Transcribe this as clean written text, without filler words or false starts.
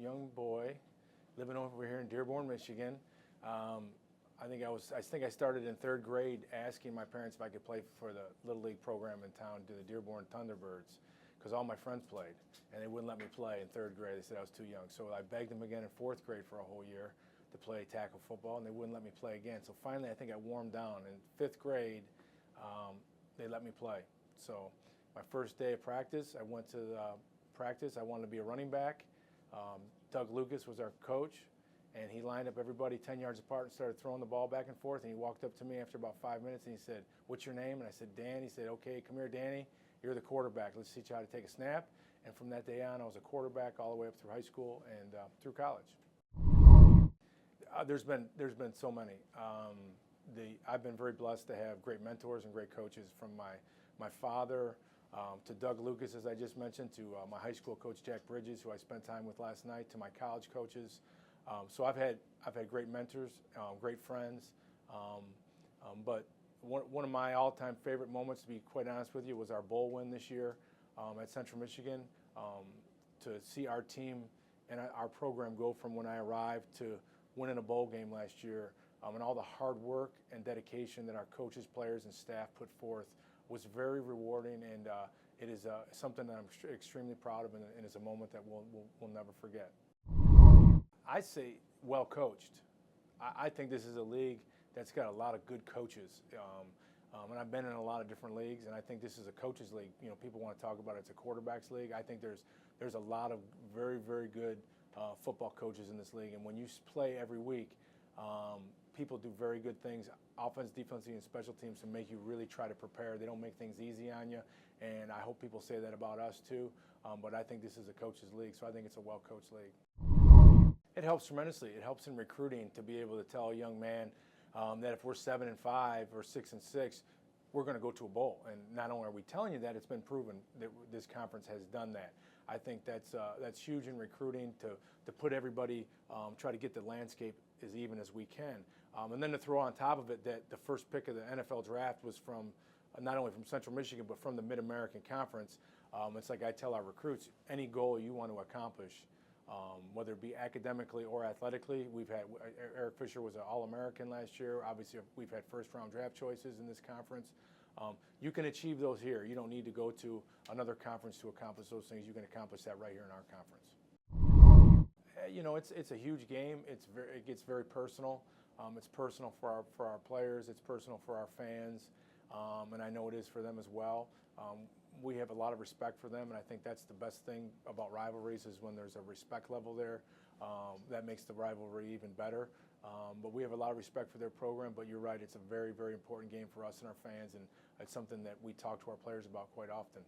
young boy living over here in Dearborn, Michigan. I think I started in third grade asking my parents if I could play for the Little League program in town, do the Dearborn Thunderbirds, because all my friends played, and they wouldn't let me play in third grade. They said I was too young. So I begged them again in fourth grade for a whole year to play tackle football, and they wouldn't let me play again. So finally, I think I warmed down. In fifth grade, they let me play. So my first day of practice, I went to practice. I wanted to be a running back. Doug Lucas was our coach, and he lined up everybody 10 yards apart and started throwing the ball back and forth. And he walked up to me after about 5 minutes, and he said, "What's your name?" And I said, "Dan." He said, "Okay, come here, Danny. You're the quarterback. Let's teach you how to take a snap." And from that day on, I was a quarterback all the way up through high school and through college. There's been so many. I've been very blessed to have great mentors and great coaches, from my father to Doug Lucas, as I just mentioned, to my high school coach Jack Bridges, who I spent time with last night, to my college coaches. So I've had great mentors, great friends, but one of my all-time favorite moments, to be quite honest with you, was our bowl win this year at Central Michigan. To see our team and our program go from when I arrived to winning a bowl game last year, and all the hard work and dedication that our coaches, players, and staff put forth was very rewarding, and it is something that I'm extremely proud of, and is a moment that we'll never forget. I say well coached. I think this is a league that's got a lot of good coaches, and I've been in a lot of different leagues, and I think this is a coaches league. You know, people want to talk about it's a quarterbacks league. I think there's a lot of very, very good football coaches in this league, and when you play every week, people do very good things, offense, defense, and special teams, to make you really try to prepare. They don't make things easy on you, and I hope people say that about us too. But I think this is a coaches league, so I think it's a well-coached league. It helps tremendously. It helps in recruiting to be able to tell a young man that if we're 7-5 or 6-6, we're going to go to a bowl. And not only are we telling you that, it's been proven that this conference has done that. I think that's huge in recruiting, to put everybody, try to get the landscape as even as we can. And then to throw on top of it that the first pick of the NFL draft was from not only from Central Michigan, but from the Mid-American Conference. It's like I tell our recruits, any goal you want to accomplish, whether it be academically or athletically. We've had Eric Fisher was an All-American last year. Obviously, we've had first-round draft choices in this conference. You can achieve those here. You don't need to go to another conference to accomplish those things. You can accomplish that right here in our conference. You know, it's a huge game. It gets very personal. It's personal for our players. It's personal for our fans, and I know it is for them as well. We have a lot of respect for them, and I think that's the best thing about rivalries, is when there's a respect level there. That makes the rivalry even better. But we have a lot of respect for their program, but you're right, it's a very, very important game for us and our fans, and it's something that we talk to our players about quite often.